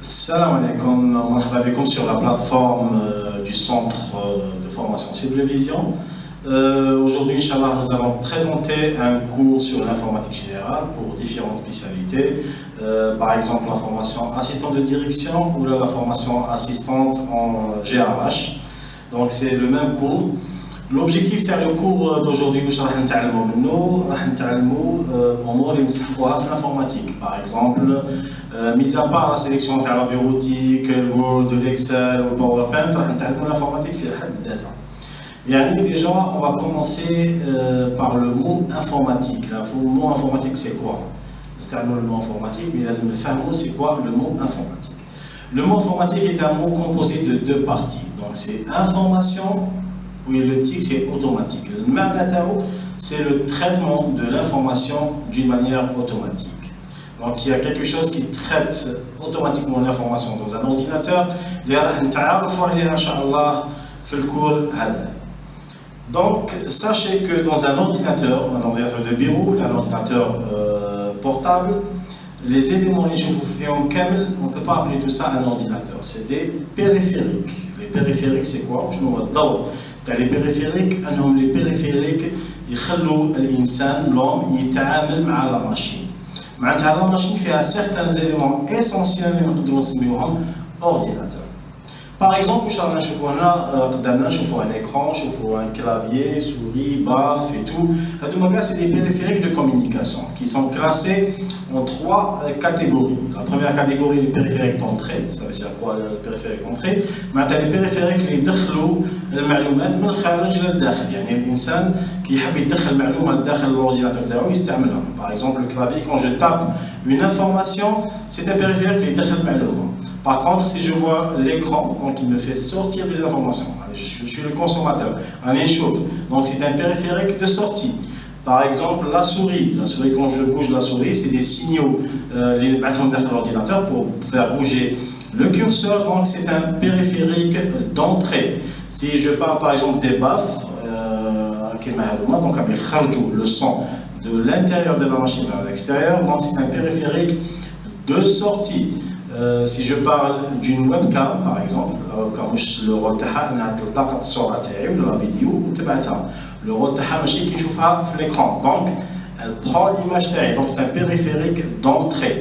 Salam alaikum, marhaba bikoum sur la plateforme du centre de formation Cible Vision. Aujourd'hui, Inch'Allah, nous allons présenter un cours sur l'informatique générale pour différentes spécialités. Par exemple, la formation assistant de direction ou la formation assistante en GRH. Donc, c'est le même cours. L'objectif, c'est le cours d'aujourd'hui où nous allons apprendre l'informatique. Par exemple, mis à part la sélection de la bureautique, le Word, l'Excel ou le PowerPoint, nous allons l'informatique في حد ذاتها. يعني déjà, on va commencer par le mot informatique. Le mot informatique, c'est quoi? C'est le mot informatique, mais là, c'est quoi le mot informatique? Le mot informatique est un mot composé de deux parties. Donc, c'est information. Oui, le TIC, c'est automatique. Le MANATAO, c'est le traitement de l'information d'une manière automatique. Donc, il y a quelque chose qui traite automatiquement l'information dans un ordinateur. Donc, sachez que dans un ordinateur de bureau, un ordinateur portable, les éléments on ne peut pas appeler tout ça un ordinateur. C'est des périphériques. Les périphériques, c'est quoi? Les périphériques, les périphériques, يخلوا الإنسان l'homme يتعامل مع la machine. معناتها la machine fait certains éléments essentiels اللي نقدروا نسميوهم ordinateur. Par exemple, nous avons un écran, un clavier, souris, baffe et tout. C'est des périphériques de communication qui sont classés en trois catégories. La première catégorie, les périphériques d'entrée. Ça veut dire quoi, le périphérique d'entrée? Les périphériques qui يدخلوا المعلومات من الخارج للداخل. يعني الإنسان qui يحب يدخل المعلومة لداخل الأورديناتور تاعو يستعملها. Par exemple, le clavier, quand je tape une information, c'est un périphérique qui يدخل المعلومة. Par contre, si je vois l'écran, donc il me fait sortir des informations. Je suis le consommateur. Allez, chauffe. Donc c'est un périphérique de sortie. Par exemple, la souris. La souris, quand je bouge la souris, c'est des signaux les bâtons derrière l'ordinateur pour faire bouger le curseur. Donc c'est un périphérique d'entrée. Si je parle par exemple des baffes, donc le son de l'intérieur de la machine vers l'extérieur, donc c'est un périphérique de sortie. Si je parle d'une webcam, par exemple, le rôle de la vidéo ou le rôle de l'écran. Donc, elle prend l'image derrière. Donc, c'est un périphérique d'entrée.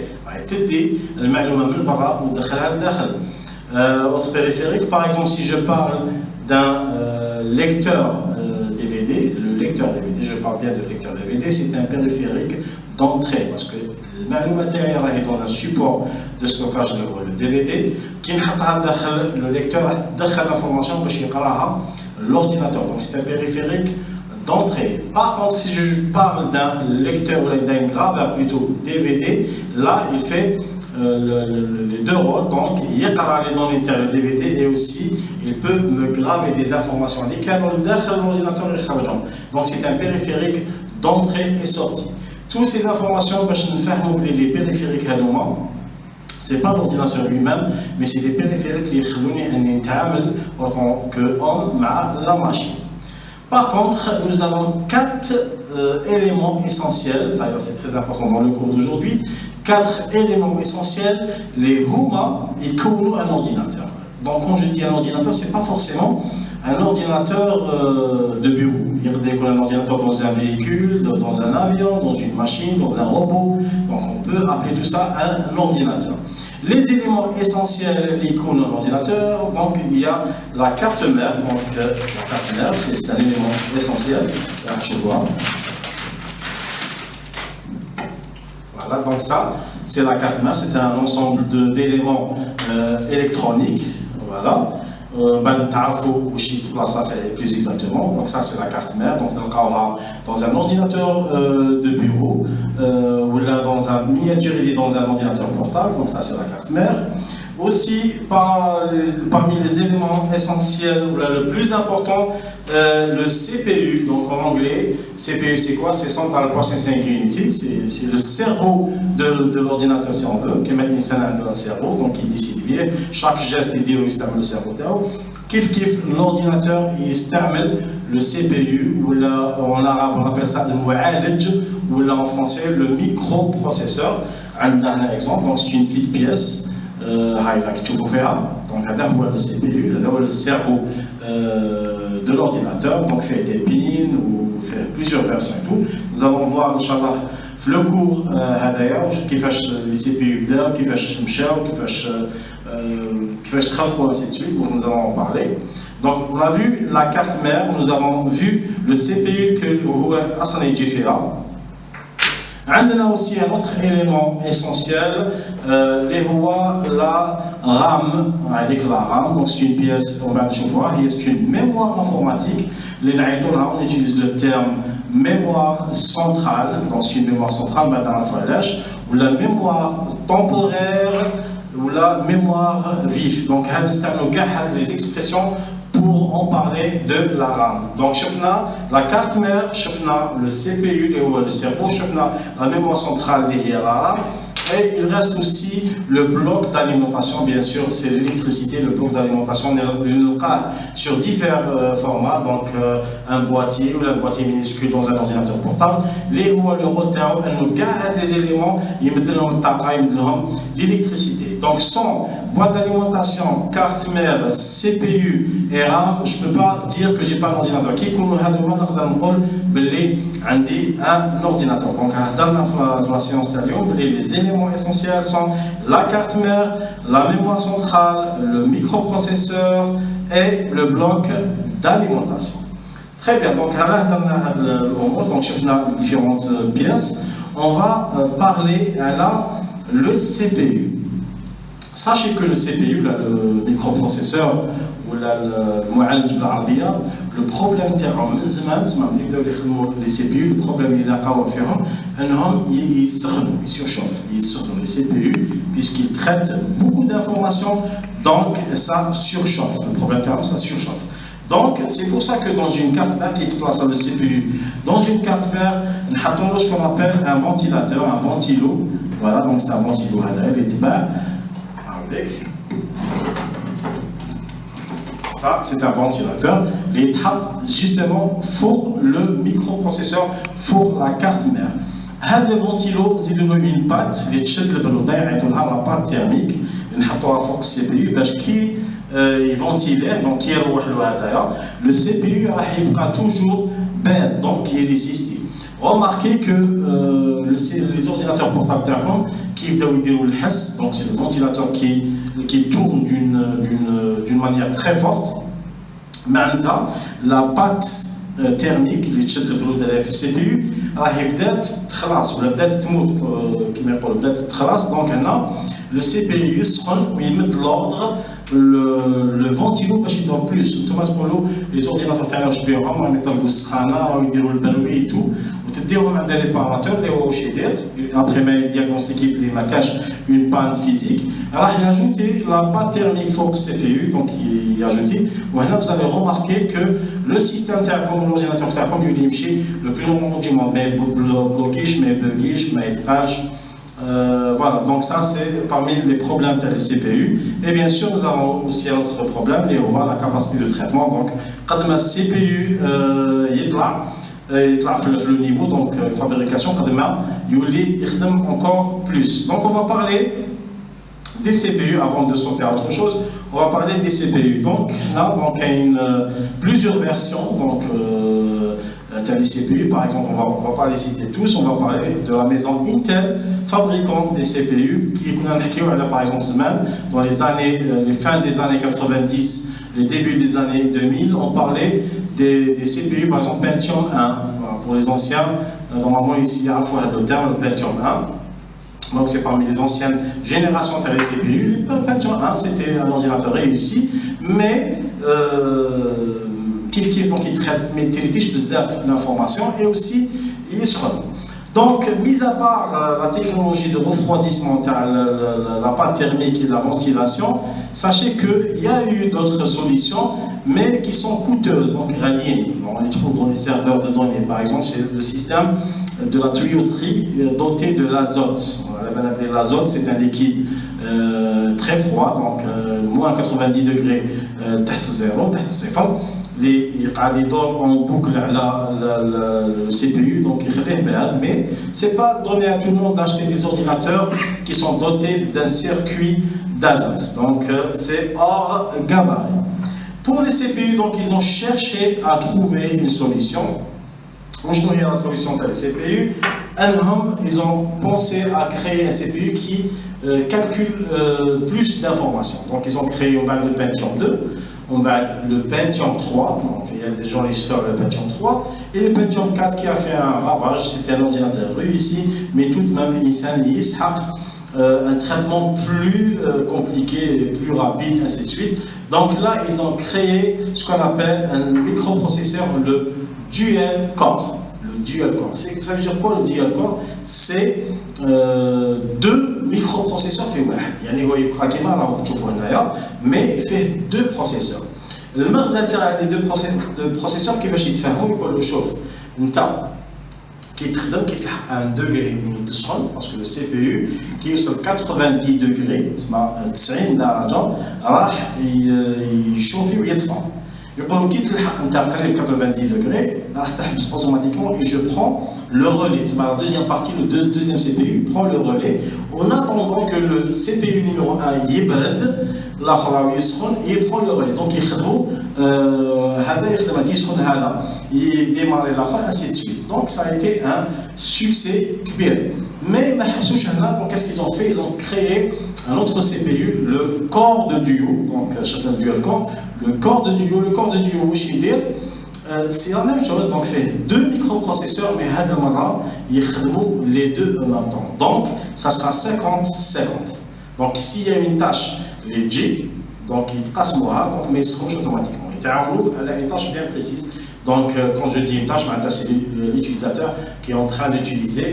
Autre périphérique, par exemple, si je parle d'un lecteur DVD, le lecteur DVD, je parle bien de lecteur DVD, c'est un périphérique d'entrée parce que le est dans un support de stockage le DVD qui le lecteur a l'information pour l'ordinateur. Donc c'est un périphérique d'entrée. Par contre, si je parle d'un lecteur ou d'un graveur plutôt DVD, là il fait les deux rôles. Donc il y a les données le DVD et aussi il peut me graver des informations. Donc c'est un périphérique d'entrée et sortie. Toutes ces informations, les périphériques, ce n'est pas l'ordinateur lui-même, mais c'est des périphériques qui ont la machine. Par contre, nous avons quatre éléments essentiels, d'ailleurs c'est très important dans le cours d'aujourd'hui, quatre éléments essentiels, les HUMA et KOUNU un ordinateur. Donc quand je dis un ordinateur, ce n'est pas forcément un ordinateur de bureau. Il y a un ordinateur dans un véhicule, dans un avion, dans une machine, dans un robot. Donc on peut appeler tout ça un ordinateur. Les éléments essentiels l'icône d'un ordinateur, donc il y a la carte mère. Donc la carte mère, c'est un élément essentiel. Là, tu vois. Voilà, donc ça, c'est la carte mère. C'est un ensemble d'éléments électroniques. Voilà. Plus exactement, donc ça c'est la carte mère, donc dans un ordinateur de bureau ou là miniaturisé dans un ordinateur portable, donc ça c'est la carte mère. Aussi parmi les éléments essentiels, ou là, le plus important, le CPU, donc en anglais, CPU c'est quoi? C'est Central Processing Unity, c'est le cerveau de l'ordinateur si on veut, qui met dans un cerveau, donc il décide bien, chaque geste il dit où il stimule le cerveau. Kif l'ordinateur il stimule le CPU, ou là, en arabe on appelle ça le mu'alij, ou là en français le microprocesseur. Un exemple, donc c'est une petite pièce هاي تشوفوا فيها دونك هذا هو le CPU هذا هو le cerveau de l'ordinateur donc fait des pins ou fait plusieurs versions et tout nous allons voir inchallah في le cours هذايا كيفاش les CPU بداو كيفاش مشاو كيفاش تخلقوا ainsi de suite donc nous allons en parler donc on a vu la carte mère nous avons vu le CPU que هو اصلا يجي فيها عندنا aussi un autre élément essentiel اللي هو la RAM avec la RAM donc c'est une pièce on va نشوفوها هي c'est une mémoire informatique اللي نعيطوا لها on utilise le terme mémoire centrale donc c'est une mémoire centrale بعد نعرفوا علاش ولا mémoire temporaire ou la mémoire vive donc هاد نستعملوا كاع هاد les expressions pour en parler de la RAM. Donc, شفنا la carte mère, شفنا le CPU, le cerveau, شفنا la mémoire centrale liée à la RAM. Et il reste aussi le bloc d'alimentation, bien sûr, c'est l'électricité, le bloc d'alimentation, sur divers formats, donc un boîtier ou un boîtier minuscule dans un ordinateur portable. Les le rôle nous garde les éléments, ils mettent l'électricité. Donc, sans boîte d'alimentation, carte mère, CPU et RAM, je ne peux pas dire que j'ai pas un ordinateur. Qui un ordinateur. Donc, dans la séance d'aujourd'hui, les éléments essentiels sont la carte mère, la mémoire centrale, le microprocesseur et le bloc d'alimentation. Très bien, donc donc je vais différentes pièces. On va parler le CPU. Sachez que le CPU, là, le microprocesseur ou le problème les CPU, le problème ils surchauffent les CPU puisqu'ils traitent beaucoup d'informations donc ça surchauffe, le problème ça surchauffe. Donc c'est pour ça que dans une carte mère qui est placée le CPU, dans une carte mère, on a ce qu'on appelle un ventilateur, un ventilo, voilà donc c'est un ventilo ça, c'est un ventilateur. L'étape, justement, pour le microprocesseur, pour la carte mère. Le ventilo, c'est une patte, la patte thermique, le CPU, qui est ventilé, donc qui est le CPU, il va toujours belle, donc il résiste. Remarquez que les ordinateurs portables Telecom qui donc c'est le ventilateur qui tourne d'une manière très forte. Maintenant, la patte thermique, les de la CPU, donc le CPU il met de l'ordre le ventilo parce qu'il doit plus. Les ordinateurs et tout. Les paramètres, après il diagnostique les cache une panne physique. Alors il a ajouté la patte thermique Fox CPU, donc il a ajouté. Maintenant vous allez remarquer que le système Telecom, l'ordinateur Telecom, il est le plus long du monde, mais bloqué, mais bugué, mais étrange. Voilà, donc ça c'est parmi les problèmes de la CPU. Et bien sûr, nous avons aussi un autre problème, la capacité de traitement. Donc, quand la CPU est là, le niveau, donc fabrication, il encore plus. Donc, on va parler des CPU avant de sauter à autre chose. On va parler des CPU. Donc, là, donc, il y a plusieurs versions. Donc, les CPU, par exemple, on ne va pas les citer tous, on va parler de la maison Intel, fabricant des CPU, qui par exemple, dans les fins des années 90, les débuts des années 2000, on parlait des CPU, par exemple Pentium 1. Pour les anciens, normalement ici, il y a à fois le terme Pentium 1. Donc c'est parmi les anciennes générations de CPU. Le Pentium 1, c'était un ordinateur réussi, mais donc il traite l'information et aussi il se rend. Donc, mis à part la technologie de refroidissement, la patte thermique et la ventilation, sachez qu'il y a eu d'autres solutions, mais qui sont coûteuses, donc ralliées. On les trouve dans les serveurs de données. Par exemple, c'est le système de la tuyauterie doté de l'azote. L'azote, c'est un liquide très froid, donc moins 90 degrés, tête zéro, tête zéro. Il en boucle le CPU, donc mais ce n'est pas donné à tout le monde d'acheter des ordinateurs qui sont dotés d'un circuit d'azote. Donc c'est hors gabarit. Pour les CPU, donc, ils ont cherché à trouver une solution. Aujourd'hui, la solution de la CPU, ils ont pensé à créer un CPU qui calcule plus d'informations. Donc, ils ont créé le Pentium 2, le Pentium 3, donc il y a des gens qui font le Pentium 3, et le Pentium 4 qui a fait un ravage. C'était un ordinateur réussi, mais tout de même, un traitement plus compliqué, plus rapide, ainsi de suite. Donc là, ils ont créé ce qu'on appelle un microprocesseur, le dual core. Le dual core. Ça veut dire quoi le dual core? C'est deux microprocesseurs fait mais il fait deux processeurs. Le meilleur intérêt des deux processeurs qui va chez le chauffe. Qui est à 1 degré parce que le CPU qui est à 90 degrés, il chauffe et il يطفى. يقولوا كي تلحق انت قريب 90 degrés راح تحبس automatiquement et je prends le relais. La deuxième partie, le deuxième CPU prend le relais en attendant que le CPU numéro 1 يبرد الاخر يسخن يprend le relais. Donc يخدموا هذا يخدم هذا يسخن هذا يديماري الاخر ainsi de suite. Donc ça a été un succès كبير. Mais donc qu'est-ce qu'ils ont fait? Ils ont créé un autre CPU, le corps de duo, donc chacun dual core, le corps de duo, c'est la même chose, donc fait deux microprocesseurs, mais les deux en même temps. Donc ça sera 50-50. Donc s'il y a une tâche, les G, donc ils passent moi, donc mais ils se rangent automatiquement. Elle a une tâche bien précise. Donc, quand je dis une tâche, c'est l'utilisateur qui est en train d'utiliser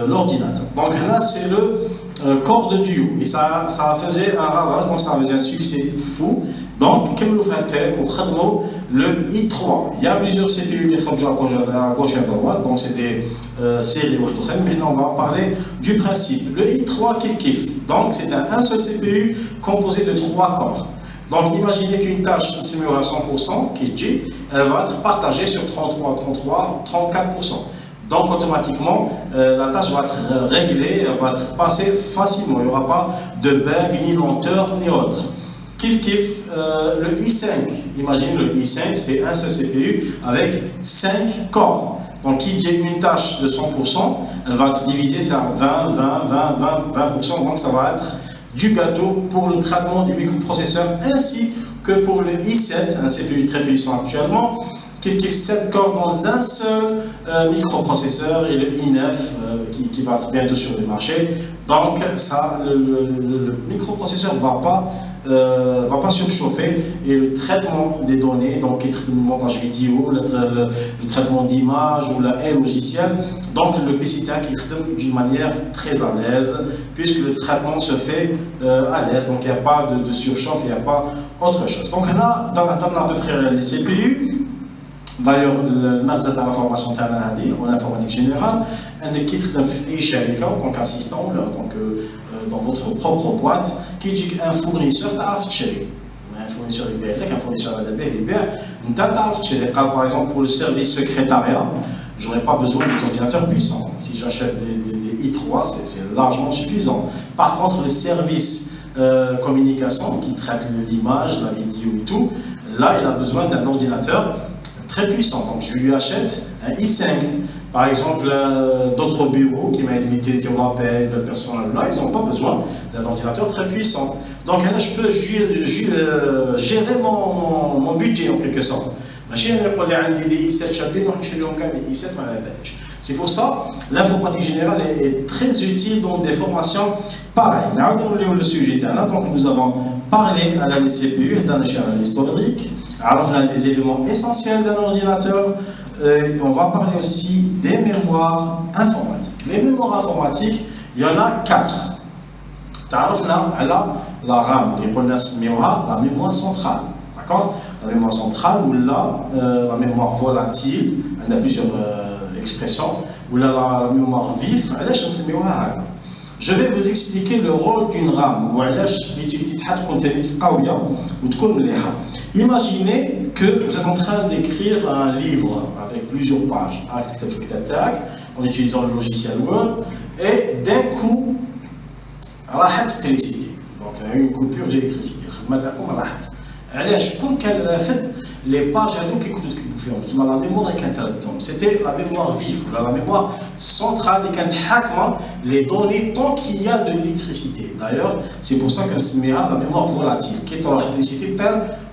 l'ordinateur. Donc là, c'est le corps de duo. Et ça faisait un ravage, donc ça faisait un succès fou. Donc, comme nous faisons le i3. Il y a plusieurs CPU qui sont à gauche et à droite, donc c'est des séries. Mais maintenant, on va parler du principe. Le i3 kiff. Donc, c'est un seul CPU composé de 3 corps. Donc, imaginez qu'une tâche simulée à 100%, qui est G, elle va être partagée sur 33, 33, 34%. Donc, automatiquement, la tâche va être réglée, elle va être passée facilement. Il n'y aura pas de bug, ni lenteur, ni autre. Kiff, le i5. Imaginez le i5, c'est un seul CPU avec 5 corps. Donc, qui j'ai une tâche de 100%, elle va être divisée par 20, 20, 20, 20, 20%. Donc, ça va être du gâteau pour le traitement du microprocesseur ainsi que pour le i7, un CPU très puissant actuellement, qui 7 corps dans un seul microprocesseur, et le i9 qui va être bientôt sur le marché. Donc ça, le microprocesseur ne va pas surchauffer, et le traitement des données, donc le montage vidéo, le traitement d'image ou la logiciel, donc le PCTA qui traite d'une manière très à l'aise, puisque le traitement se fait à l'aise, donc il n'y a pas de surchauffe, il n'y a pas autre chose. Donc là, dans à peu près les CPU. D'ailleurs, le magasin de la formation en informatique générale, un kit donc assistant, donc dans votre propre boîte, qui dit un fournisseur un fournisseur un fournisseur par exemple pour le service secrétariat, je n'aurai pas besoin des ordinateurs puissants. Si j'achète des i3, c'est largement suffisant. Par contre, le service communication qui traite l'image, la vidéo et tout, là, il a besoin d'un ordinateur très puissant. Donc je lui achète un i5. Par exemple, d'autres bureaux qui m'ont limité le rappel, le personnel là, ils n'ont pas besoin d'un ordinateur très puissant. Donc là, je peux gérer mon budget en quelque sorte. C'est pour ça l'informatique générale est très utile dans des formations pareilles. Le sujet donc nous avons parlé à la CPU, dans l'historique, on a des éléments essentiels d'un ordinateur. On va parler aussi des mémoires informatiques. Les mémoires informatiques, il y en a 4. La RAM, la mémoire centrale. D'accord? La mémoire centrale, ou la mémoire volatile, il y a plusieurs expressions, ou la mémoire vive, je vais vous expliquer le rôle d'une RAM. Imaginez que vous êtes en train d'écrire un livre avec plusieurs pages, en utilisant le logiciel Word, et d'un coup, l'électricité. Donc une coupure d'électricité. Les pages la mémoire c'était la mémoire vive, la mémoire centrale les données tant qu'il y a de l'électricité. D'ailleurs, c'est pour ça que c'est la mémoire volatile, qui est dans l'électricité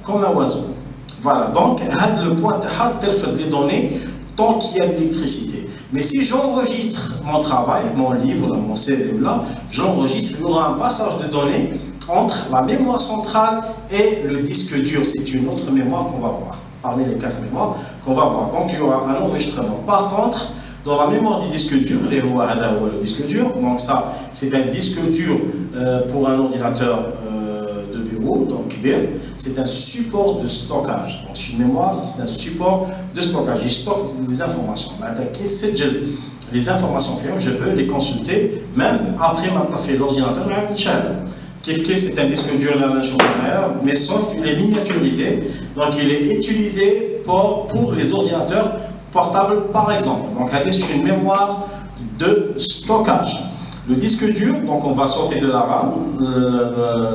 comme un oiseau. Voilà, donc le point de les données tant qu'il y a de l'électricité. Mais si j'enregistre mon travail, mon livre, mon CD, là, j'enregistre, il y aura un passage de données entre la mémoire centrale et le disque dur. C'est une autre mémoire qu'on va voir, parmi les 4 mémoires qu'on va voir. Donc il y aura un enregistrement. Par contre, dans la mémoire du disque dur, le disque dur, donc ça, c'est un disque dur pour un ordinateur de bureau, donc c'est un support de stockage. Donc une mémoire, c'est un support de stockage. Il stocke des informations. Les informations, je peux les consulter même après m'avoir fait l'ordinateur. C'est un disque dur mais sauf il est miniaturisé, donc il est utilisé pour les ordinateurs portables par exemple. Donc c'est une mémoire de stockage. Le disque dur, donc on va sortir de la RAM,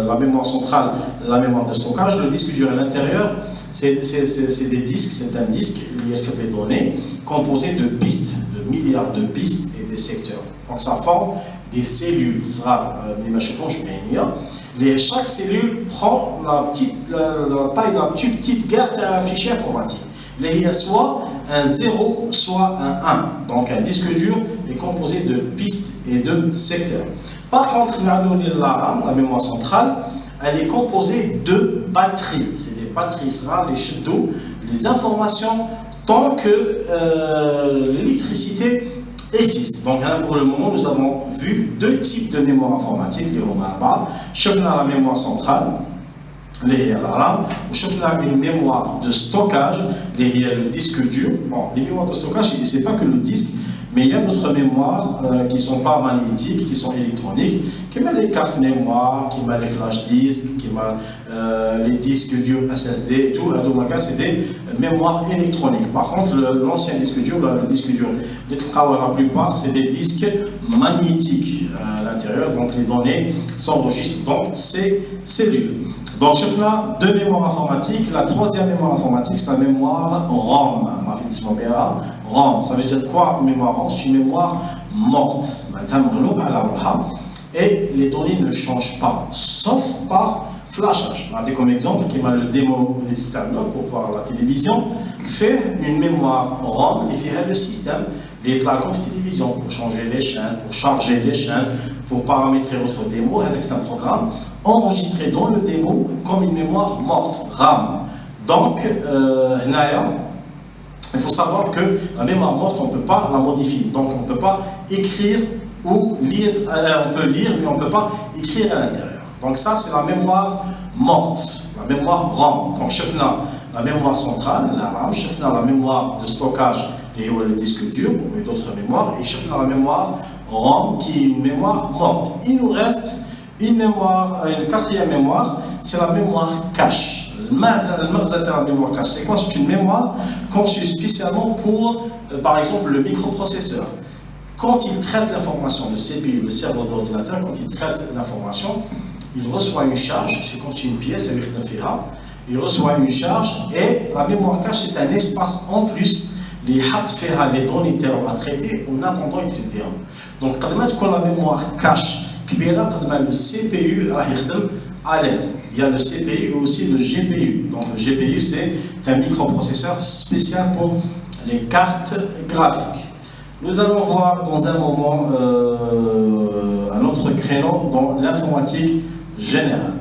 la mémoire centrale, la mémoire de stockage. Le disque dur à l'intérieur, c'est des disques, c'est un disque lié à des données composé de pistes, de milliards de pistes et des secteurs. Donc ça forme des cellules. Chaque cellule prend la taille de la petite gare d'un fichier informatique. Il y a soit un 0, soit un 1. Donc un disque dur est composé de pistes et de secteurs. Par contre, la RAM, la mémoire centrale, elle est composée de batteries. C'est des batteries, les informations tant que l'électricité existe. Donc là, pour le moment, nous avons vu 2 types de mémoire informatique, les Romarba. La mémoire centrale, les RAM, ou une mémoire de stockage, le disque dur. Bon, les mémoires de stockage, ce n'est pas que le disque, mais il y a d'autres mémoires qui ne sont pas magnétiques, qui sont électroniques, qui mettent les cartes mémoire, qui mettent les flash disques, qui mettent les disques durs SSD et tout. C'est des mémoires électroniques. Par contre, l'ancien disque dur, le disque dur, la plupart, c'est des disques magnétiques à l'intérieur. Donc les données s'enregistrent dans ces cellules. Donc, on a 2 mémoires informatiques. La 3e mémoire informatique, c'est la mémoire ROM. ROM, ça veut dire quoi, mémoire ROM? C'est une mémoire morte. Et les données ne changent pas, sauf par flashage. On a comme exemple, qui m'a le démo pour voir la télévision, fait une mémoire ROM, il fait le système, les télévision pour changer les chaînes, pour charger les chaînes, pour paramétrer votre démo. C'est un programme enregistré dans le démo comme une mémoire morte, RAM. Donc, il faut savoir que la mémoire morte, on ne peut pas la modifier. Donc, on ne peut pas écrire ou lire. On peut lire, mais on ne peut pas écrire à l'intérieur. Donc, ça, c'est la mémoire morte, la mémoire RAM. Donc, la mémoire centrale, la RAM, la mémoire de stockage, le disque dur, ou d'autres mémoires, et la mémoire ROM, qui est une mémoire morte. Il nous reste une 4e mémoire, c'est la mémoire cache. La mémoire cache, c'est quoi? C'est une mémoire conçue spécialement pour, par exemple, le microprocesseur. Quand il traite l'information, le CPU, le cerveau de l'ordinateur, quand il traite l'information, il reçoit une charge, c'est comme une pièce avec un ferra, il reçoit une charge, et la mémoire cache, c'est un espace en plus les données à traiter en attendant les traiter. Donc, quand la mémoire cache, le CPU à l'aise. Il y a le CPU et aussi le GPU. Donc, le GPU, c'est un microprocesseur spécial pour les cartes graphiques. Nous allons voir dans un moment un autre créneau dans l'informatique générale.